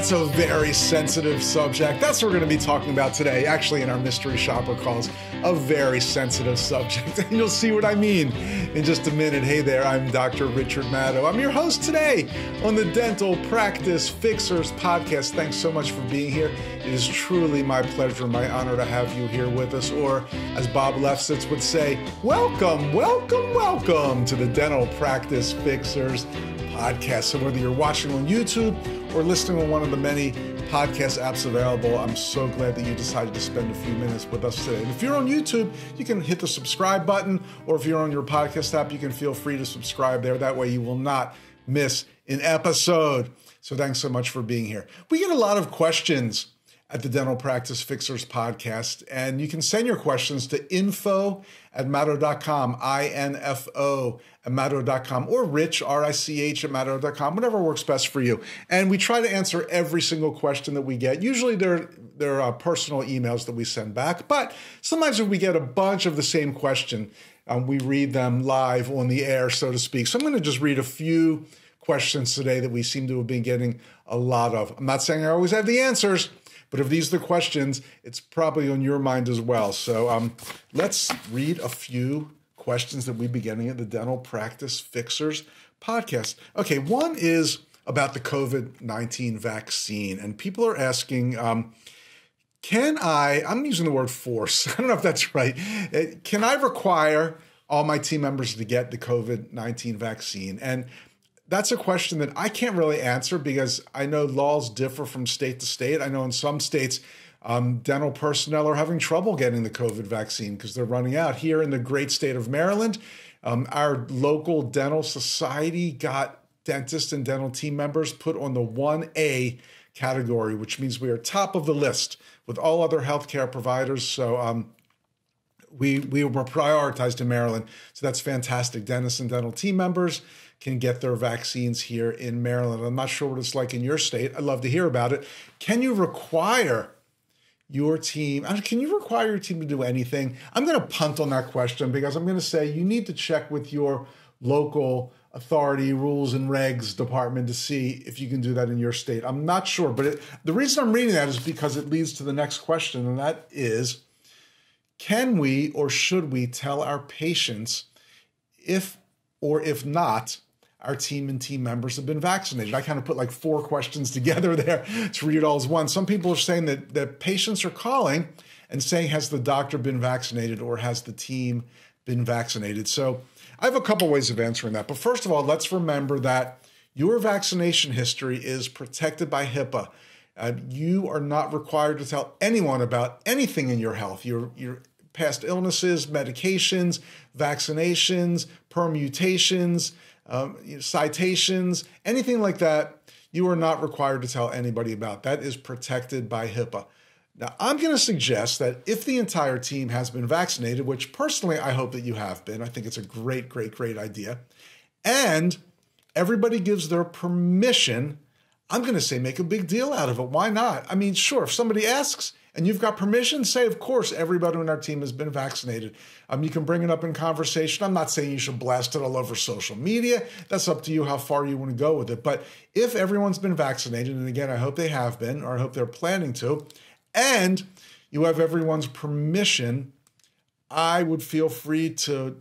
That's a very sensitive subject. That's what we're going to be talking about today, actually in our Mystery Shopper calls, a very sensitive subject. And you'll see what I mean in just a minute. Hey there, I'm Dr. Richard Maddow. I'm your host today on the Dental Practice Fixers podcast. Thanks so much for being here. It is truly my pleasure, my honor to have you here with us, or as Bob Lefsetz would say, welcome, welcome, welcome to the Dental Practice Fixers podcast. So whether you're watching on YouTube or listening on one of the many podcast apps available, I'm so glad that you decided to spend a few minutes with us today. And if you're on YouTube, you can hit the subscribe button, or if you're on your podcast app, you can feel free to subscribe there. That way you will not miss an episode. So thanks so much for being here. We get a lot of questions at the Dental Practice Fixers podcast, and you can send your questions to info@maddow.com, info@maddow.com, or rich, R-I-C-H, @maddow.com, whatever works best for you. And we try to answer every single question that we get. Usually they're personal emails that we send back, but sometimes if we get a bunch of the same question, we read them live on the air, so to speak. So I'm going to just read a few questions today that we seem to have been getting a lot of. I'm not saying I always have the answers, but if these are the questions, it's probably on your mind as well. So let's read a few questions that we've been getting at the Dental Practice Fixers podcast. Okay, one is about the COVID-19 vaccine. And people are asking, I'm using the word force. I don't know if that's right. Can I require all my team members to get the COVID-19 vaccine? And that's a question that I can't really answer because I know laws differ from state to state. I know in some states, dental personnel are having trouble getting the COVID vaccine because they're running out. Here in the great state of Maryland, our local dental society got dentists and dental team members put on the 1A category, which means we are top of the list with all other healthcare providers. So we were prioritized in Maryland. So that's fantastic. Dentists and dental team members can get their vaccines here in Maryland. I'm not sure what it's like in your state. I'd love to hear about it. Can you require your team to do anything? I'm going to punt on that question because I'm going to say you need to check with your local authority, rules and regs department to see if you can do that in your state. I'm not sure, but the reason I'm reading that is because it leads to the next question, and that is, can we or should we tell our patients if or if not our team and team members have been vaccinated? I kind of put like 4 questions together there to read all as one. Some people are saying that patients are calling and saying, has the doctor been vaccinated or has the team been vaccinated? So I have a couple ways of answering that. But first of all, let's remember that your vaccination history is protected by Hipaa. You are not required to tell anyone about anything in your health, your past illnesses, medications, vaccinations, permutations, citations, anything like that. You are not required to tell anybody about. That is protected by Hipaa. Now, I'm going to suggest that if the entire team has been vaccinated, which personally I hope that you have been, I think it's a great, great, great idea, and everybody gives their permission, I'm going to say make a big deal out of it. Why not? I mean, sure, if somebody asks and you've got permission, say, of course, everybody on our team has been vaccinated. You can bring it up in conversation. I'm not saying you should blast it all over social media. That's up to you how far you want to go with it. But if everyone's been vaccinated, and again, I hope they have been, or I hope they're planning to, and you have everyone's permission, I would feel free to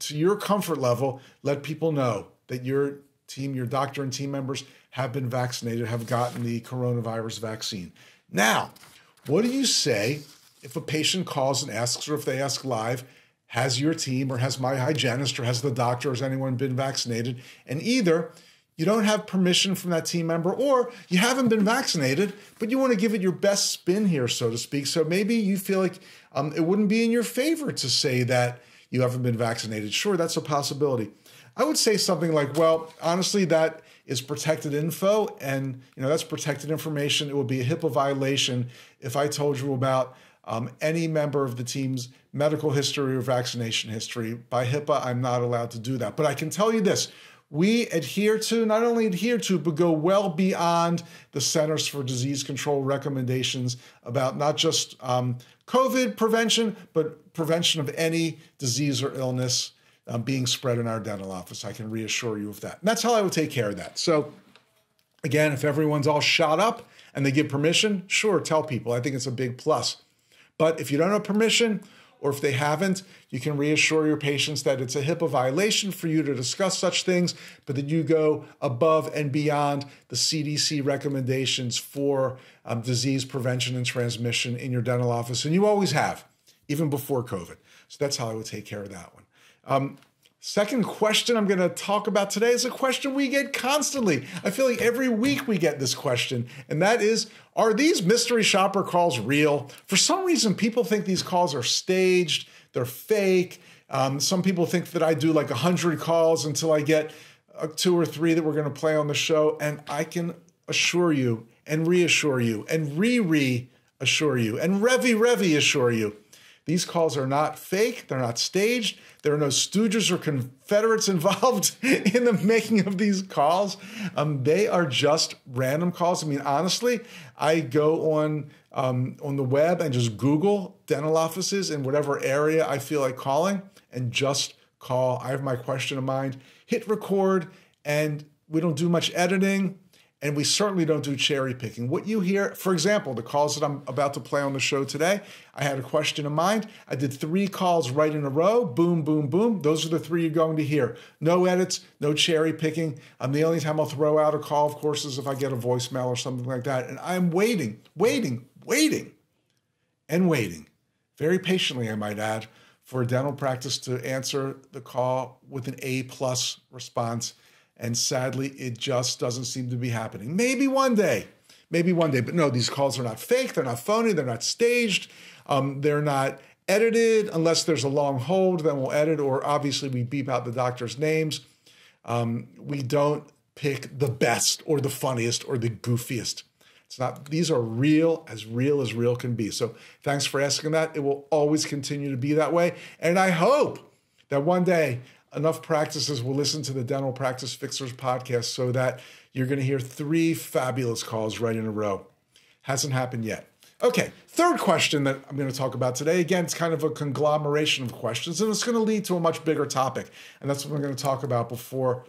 your comfort level, let people know that your team, your doctor and team members have been vaccinated, have gotten the coronavirus vaccine. Now, what do you say if a patient calls and asks, or if they ask live, has your team or has my hygienist or has the doctor or has anyone been vaccinated? And either you don't have permission from that team member or you haven't been vaccinated, but you want to give it your best spin here, so to speak. So maybe you feel like it wouldn't be in your favor to say that you haven't been vaccinated. Sure, that's a possibility. I would say something like, well, honestly, that is protected info, and that's protected information. It would be a HIPAA violation if I told you about any member of the team's medical history or vaccination history. By HIPAA, I'm not allowed to do that. But I can tell you this, we not only adhere to, but go well beyond the Centers for Disease Control recommendations about not just COVID prevention, but prevention of any disease or illness being spread in our dental office. I can reassure you of that. And that's how I would take care of that. So Again, if everyone's all shot up and they give permission, sure, tell people. I think it's a big plus. But if you don't have permission, or if they haven't, you can reassure your patients that it's a HIPAA violation for you to discuss such things, but that you go above and beyond the CDC recommendations for disease prevention and transmission in your dental office. And you always have, even before COVID. So that's how I would take care of that one. Second question I'm going to talk about today is a question we get constantly. I feel like every week we get this question, and that is, are these mystery shopper calls real? For some reason, people think these calls are staged, they're fake. Some people think that I do like 100 calls until I get 2 or 3 that we're going to play on the show, and I can assure you and reassure you and reassure you and assure you, these calls are not fake, they're not staged. There are no stooges or Confederates involved in the making of these calls. They are just random calls. I mean, honestly, I go on the web and just Google dental offices in whatever area I feel like calling and just call. I have my question in mind, hit record, and we don't do much editing. And we certainly don't do cherry picking. What you hear, for example, the calls that I'm about to play on the show today, I had a question in mind. I did 3 calls right in a row. Boom, boom, boom. Those are the 3 you're going to hear. No edits, no cherry picking. The only time I'll throw out a call, of course, is if I get a voicemail or something like that. And I'm waiting, very patiently, I might add, for a dental practice to answer the call with an A+ response. And sadly, it just doesn't seem to be happening. Maybe one day, but no, these calls are not fake, they're not phony, they're not staged, they're not edited unless there's a long hold, then we'll edit, or obviously we beep out the doctor's names. We don't pick the best or the funniest or the goofiest. It's not, these are real as real can be. So thanks for asking that. It will always continue to be that way. And I hope that one day, enough practices will listen to the Dental Practice Fixers podcast so that you're going to hear 3 fabulous calls right in a row. Hasn't happened yet. Okay, third question that I'm going to talk about today. Again, it's kind of a conglomeration of questions, and it's going to lead to a much bigger topic. And that's what we're going to talk about before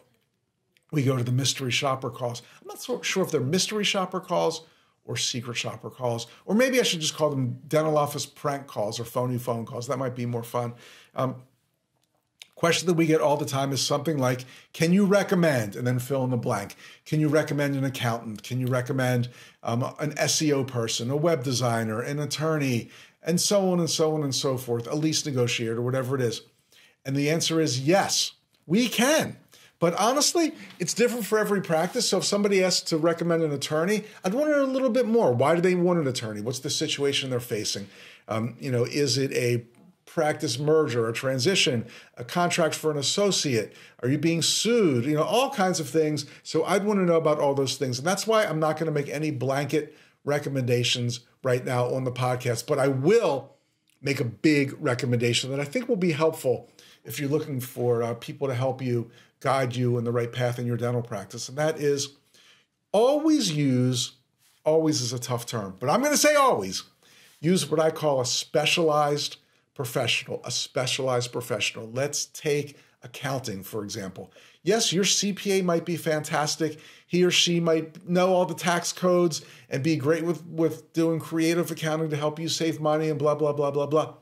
we go to the mystery shopper calls. I'm not so sure if they're mystery shopper calls or secret shopper calls, or maybe I should just call them dental office prank calls or phony phone calls. That might be more fun. Question that we get all the time is something like, can you recommend, and then fill in the blank. Can you recommend an accountant? Can you recommend an SEO person, a web designer, an attorney, and so on and so on and so forth, a lease negotiator, whatever it is? And the answer is yes, we can. But honestly, it's different for every practice. So if somebody asks to recommend an attorney, I'd want to know a little bit more. Why do they want an attorney? What's the situation they're facing? Is it a practice merger, a transition, a contract for an associate? Are you being sued? All kinds of things. So I'd want to know about all those things. And that's why I'm not going to make any blanket recommendations right now on the podcast, but I will make a big recommendation that I think will be helpful if you're looking for people to help you, guide you in the right path in your dental practice. And that is always is a tough term, but I'm going to say always use what I call a specialized professional. Let's take accounting, for example. Yes, your CPA might be fantastic. He or she might know all the tax codes and be great with doing creative accounting to help you save money and blah, blah, blah, blah, blah.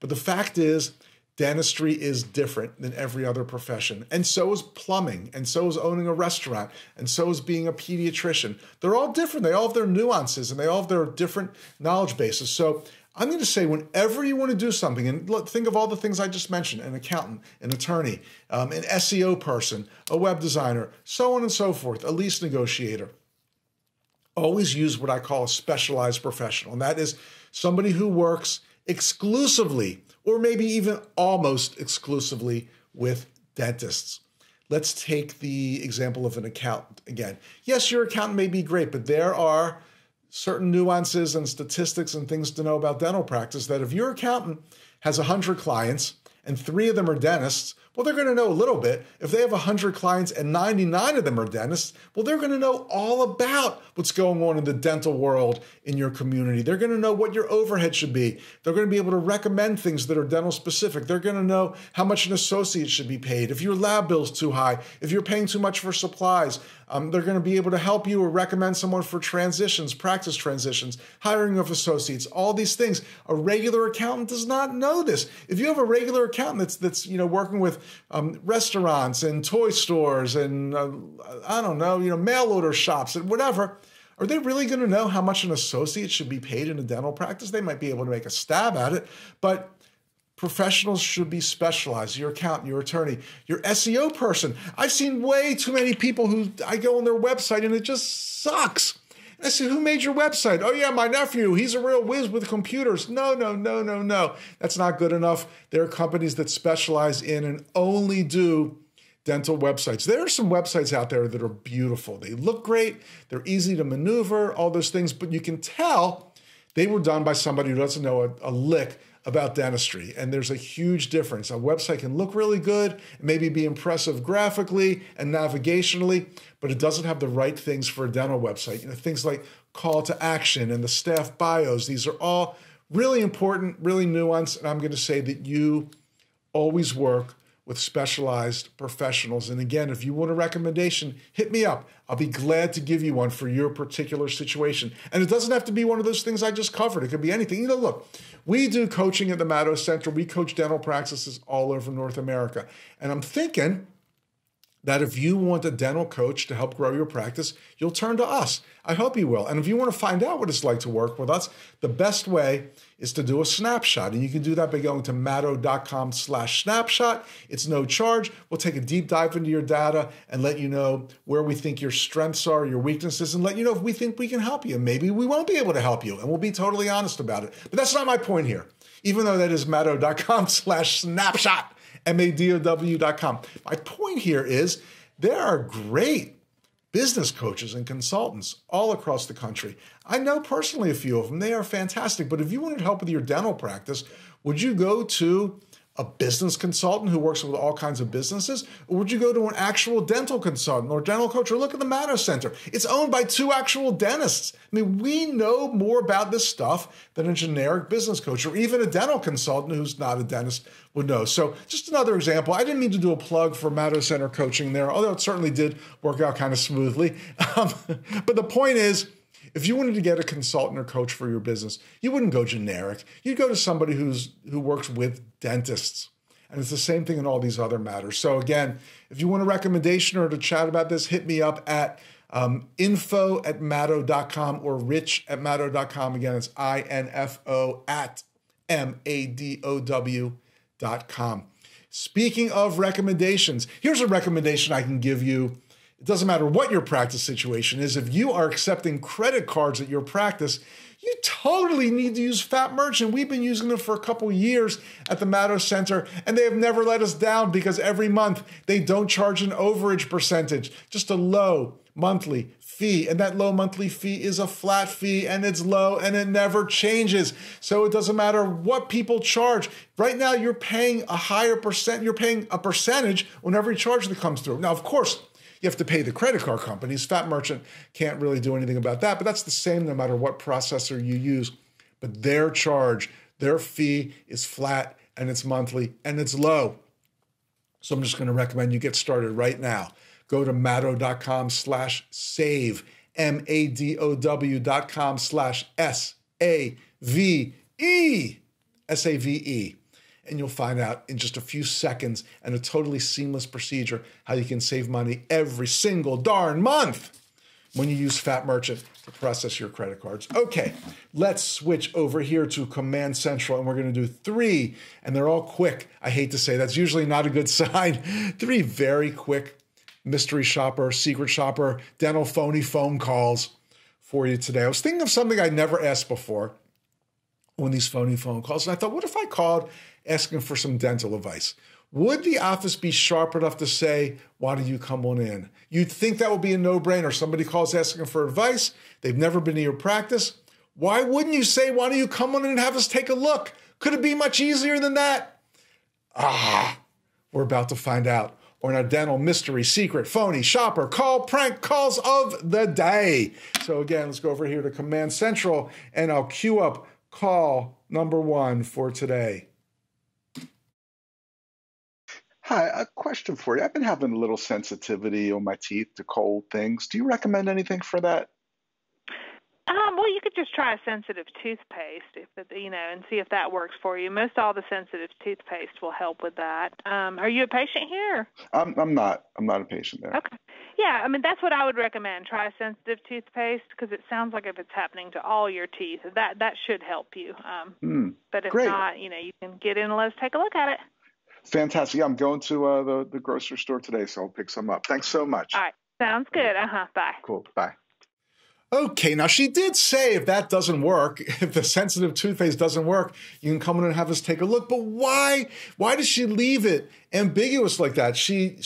But the fact is, dentistry is different than every other profession. And so is plumbing, and so is owning a restaurant, and so is being a pediatrician. They're all different. They all have their nuances, and they all have their different knowledge bases. So I'm going to say whenever you want to do something, and think of all the things I just mentioned, an accountant, an attorney, an SEO person, a web designer, so on and so forth, a lease negotiator, always use what I call a specialized professional. And that is somebody who works exclusively, or maybe even almost exclusively, with dentists. Let's take the example of an accountant again. Yes, your accountant may be great, but there are certain nuances and statistics and things to know about dental practice that if your accountant has 100 clients and 3 of them are dentists, well, they're going to know a little bit. If they have 100 clients and 99 of them are dentists, well, they're going to know all about what's going on in the dental world in your community. They're going to know what your overhead should be. They're going to be able to recommend things that are dental specific. They're going to know how much an associate should be paid. If your lab bill's too high, if you're paying too much for supplies, they're going to be able to help you or recommend someone for transitions, practice transitions, hiring of associates, all these things. A regular accountant does not know this. If you have a regular accountant that's working with restaurants and toy stores and mail order shops and whatever, are they really going to know how much an associate should be paid in a dental practice? They might be able to make a stab at it, but professionals should be specialized. Your accountant, your attorney, your SEO person. I've seen way too many people who I go on their website and it just sucks. And I say, who made your website? Oh yeah, my nephew. He's a real whiz with computers. No. That's not good enough. There are companies that specialize in and only do dental websites. There are some websites out there that are beautiful. They look great. They're easy to maneuver, all those things, but you can tell they were done by somebody who doesn't know a lick about dentistry. And there's a huge difference. A website can look really good, maybe be impressive graphically and navigationally, but it doesn't have the right things for a dental website. Things like call to action and the staff bios. These are all really important, really nuanced. And I'm going to say that you always work with specialized professionals. And again, if you want a recommendation, hit me up. I'll be glad to give you one for your particular situation. And it doesn't have to be one of those things I just covered. It could be anything. Look, we do coaching at the Mato Center. We coach dental practices all over North America. And I'm thinking that if you want a dental coach to help grow your practice, you'll turn to us. I hope you will. And if you want to find out what it's like to work with us, the best way is to do a snapshot. And you can do that by going to mato.com/snapshot. It's no charge. We'll take a deep dive into your data and let you know where we think your strengths are, your weaknesses, and let you know if we think we can help you. Maybe we won't be able to help you, and we'll be totally honest about it. But that's not my point here, even though that is mato.com/snapshot. MADOW.com. My point here is there are great business coaches and consultants all across the country. I know personally a few of them. They are fantastic. But if you wanted help with your dental practice, would you go to a business consultant who works with all kinds of businesses? Or would you go to an actual dental consultant or dental coach? Or look at the Mato Center. It's owned by 2 actual dentists. I mean, we know more about this stuff than a generic business coach or even a dental consultant who's not a dentist would know. So just another example. I didn't mean to do a plug for Mato Center coaching there, although it certainly did work out kind of smoothly. But the point is, if you wanted to get a consultant or coach for your business, you wouldn't go generic. You'd go to somebody who works with dentists. And it's the same thing in all these other matters. So again, if you want a recommendation or to chat about this, hit me up at info@mato.com or rich@mato.com. Again, it's info@madow.com. Speaking of recommendations, here's a recommendation I can give you. It doesn't matter what your practice situation is. If you are accepting credit cards at your practice, you totally need to use Fat Merchant. We've been using them for a couple years at the Mato Center, and they have never let us down because every month they don't charge an overage percentage, just a low monthly fee. And that low monthly fee is a flat fee, and it's low, and it never changes. So it doesn't matter what people charge. Right now, you're paying a higher percent. You're paying a percentage on every charge that comes through. Now, of course, you have to pay the credit card companies. Fat Merchant can't really do anything about that, but that's the same no matter what processor you use. But their charge, their fee is flat, and it's monthly, and it's low. So I'm just going to recommend you get started right now. Go to mato.com/save, madow.com/SAVE. And you'll find out in just a few seconds and a totally seamless procedure how you can save money every single darn month when you use Fat Merchant to process your credit cards. Okay, let's switch over here to Command Central, and we're going to do 3, and they're all quick. I hate to say that's usually not a good sign. 3 very quick mystery shopper, secret shopper, dental phony phone calls for you today. I was thinking of something I'd never asked before on these phony phone calls, and I thought, what if I called asking for some dental advice? Would the office be sharp enough to say, why don't you come on in? You'd think that would be a no-brainer. Somebody calls asking for advice. They've never been to your practice. Why wouldn't you say, why don't you come on in and have us take a look? Could it be much easier than that? We're about to find out on our dental mystery, secret, phony, shopper, call, prank calls of the day. So again, let's go over here to Command Central and I'll queue up call number 1 for today. Hi, a question for you. I've been having a little sensitivity on my teeth to cold things. Do you recommend anything for that? Well, you could just try a sensitive toothpaste, and see if that works for you. Most all the sensitive toothpaste will help with that. Are you a patient here? I'm not a patient there. Okay. Yeah, that's what I would recommend. Try a sensitive toothpaste because it sounds like if it's happening to all your teeth, that should help you. But if not, you can get in and let us take a look at it. Fantastic. Yeah, I'm going to the grocery store today, so I'll pick some up. Thanks so much. All right. Sounds good. Bye. Cool. Bye. Okay, now she did say if that doesn't work, if the sensitive toothpaste doesn't work, you can come in and have us take a look. But why does she leave it ambiguous like that? She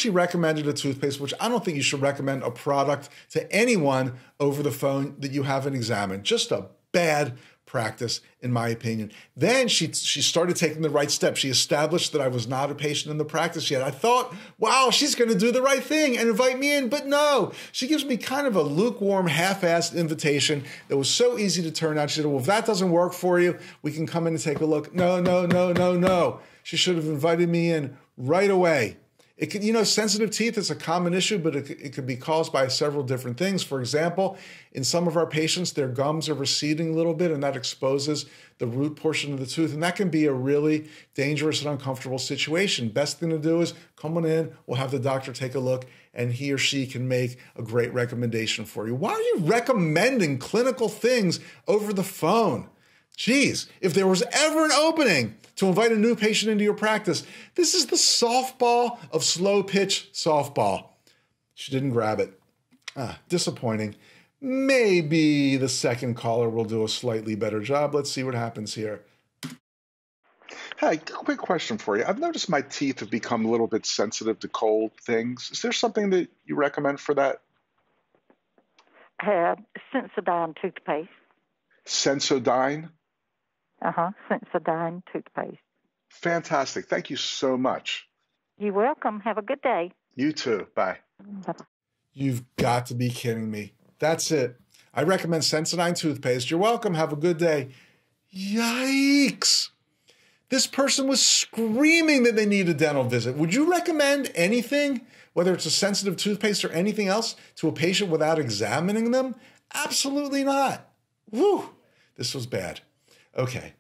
recommended a toothpaste, which I don't think you should recommend a product to anyone over the phone that you haven't examined. Just a bad practice, in my opinion. Then she started taking the right steps. She established that I was not a patient in the practice yet. I thought, wow, she's going to do the right thing and invite me in. But no, she gives me kind of a lukewarm, half-assed invitation that was so easy to turn down. She said, well, if that doesn't work for you, we can come in and take a look. No. She should have invited me in right away. It could, sensitive teeth is a common issue, but it could be caused by several different things. For example, in some of our patients, their gums are receding a little bit, and that exposes the root portion of the tooth, and that can be a really dangerous and uncomfortable situation. Best thing to do is come on in, we'll have the doctor take a look, and he or she can make a great recommendation for you. Why are you recommending clinical things over the phone? Geez, if there was ever an opening to invite a new patient into your practice, this is the softball of slow pitch softball. She didn't grab it. Disappointing. Maybe the second caller will do a slightly better job. Let's see what happens here. Hey, quick question for you. I've noticed my teeth have become a little bit sensitive to cold things. Is there something that you recommend for that? Sensodyne toothpaste. Sensodyne? Sensodyne toothpaste. Fantastic. Thank you so much. You're welcome. Have a good day. You too. Bye. Bye-bye. You've got to be kidding me. That's it. I recommend Sensodyne toothpaste. You're welcome. Have a good day. Yikes. This person was screaming that they need a dental visit. Would you recommend anything, whether it's a sensitive toothpaste or anything else, to a patient without examining them? Absolutely not. Whew. This was bad. Okay,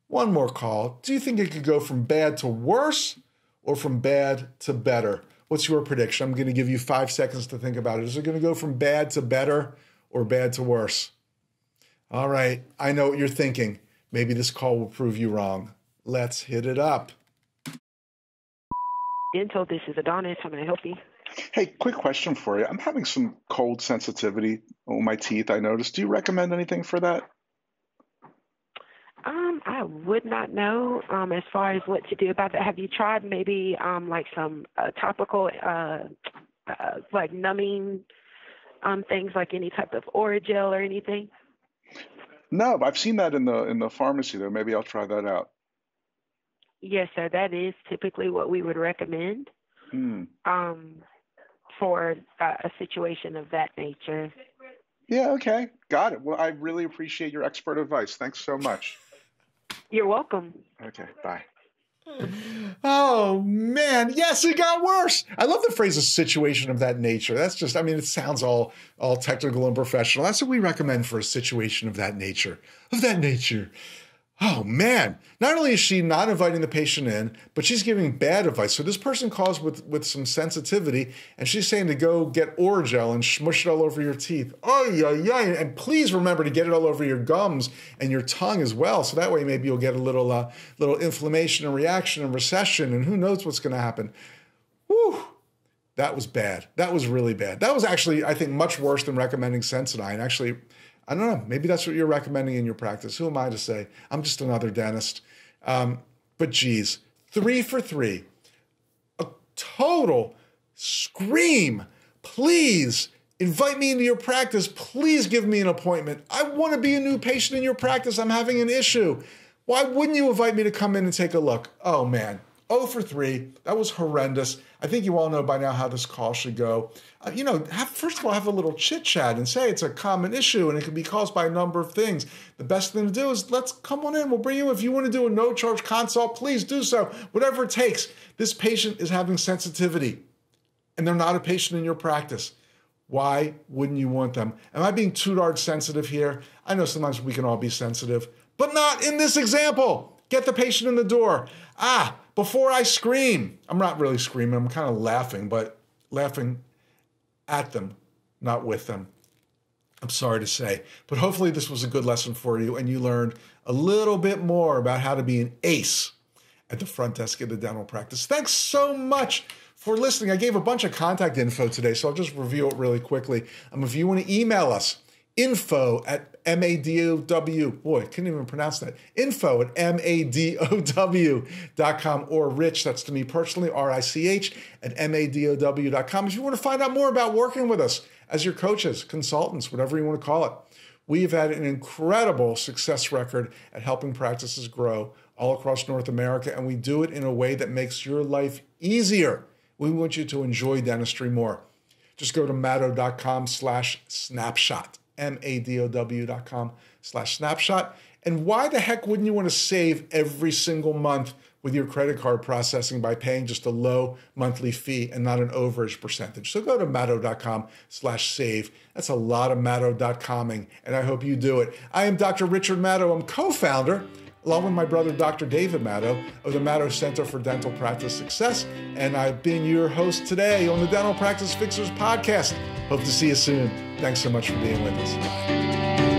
one more call. Do you think it could go from bad to worse or from bad to better? What's your prediction? I'm going to give you 5 seconds to think about it. Is it going to go from bad to better or bad to worse? All right, I know what you're thinking. Maybe this call will prove you wrong. Let's hit it up. Dental, this is Adonis. How may I help you? Hey, quick question for you. I'm having some cold sensitivity on my teeth, I noticed. Do you recommend anything for that? I would not know as far as what to do about that. Have you tried maybe like some topical like numbing things, like any type of Oragel or anything? No, I've seen that in the pharmacy though. Maybe I'll try that out. Yes, sir. That is typically what we would recommend for a situation of that nature. Yeah, okay. Got it. Well, I really appreciate your expert advice. Thanks so much. You're welcome. Okay, bye. Oh, man. Yes, it got worse. I love the phrase a situation of that nature. That's just, it sounds all technical and professional. That's what we recommend for a situation of that nature. Of that nature. Oh, man. Not only is she not inviting the patient in, but she's giving bad advice. So this person calls with some sensitivity, and she's saying to go get Oragel and smush it all over your teeth. Oh, yeah. And please remember to get it all over your gums and your tongue as well. So that way maybe you'll get a little inflammation and reaction and recession, and who knows what's going to happen. Whew. That was bad. That was really bad. That was actually, I think, much worse than recommending Sensodyne. Actually, I don't know. Maybe that's what you're recommending in your practice. Who am I to say? I'm just another dentist. But geez, 3 for 3. A total scream. Please invite me into your practice. Please give me an appointment. I want to be a new patient in your practice. I'm having an issue. Why wouldn't you invite me to come in and take a look? Oh, man. 0 for 3. That was horrendous. I think you all know by now how this call should go. First of all, have a little chit chat and say it's a common issue and it can be caused by a number of things. The best thing to do is let's come on in. We'll bring you in. If you want to do a no-charge consult, please do so. Whatever it takes. This patient is having sensitivity and they're not a patient in your practice. Why wouldn't you want them? Am I being too darn sensitive here? I know sometimes we can all be sensitive, but not in this example. Get the patient in the door. Before I scream. I'm not really screaming. I'm kind of laughing, but laughing at them, not with them. I'm sorry to say, but hopefully this was a good lesson for you and you learned a little bit more about how to be an ace at the front desk of the dental practice. Thanks so much for listening. I gave a bunch of contact info today, so I'll just review it really quickly. If you want to email us, info@madow, boy, I couldn't even pronounce that, info@madow.com, or Rich, that's to me personally, RICH, @madow.com. If you want to find out more about working with us as your coaches, consultants, whatever you want to call it. We've had an incredible success record at helping practices grow all across North America, and we do it in a way that makes your life easier. We want you to enjoy dentistry more. Just go to madow.com/snapshot, madow.com/snapshot. And why the heck wouldn't you want to save every single month with your credit card processing by paying just a low monthly fee and not an overage percentage? So go to madow.com/save. That's a lot of madow.comming, and I hope you do it. I am Dr. Richard Madow. I'm co-founder, along with my brother, Dr. David Madow, of the Madow Center for Dental Practice Success. And I've been your host today on the Dental Practice Fixers podcast. Hope to see you soon. Thanks so much for being with us. Bye.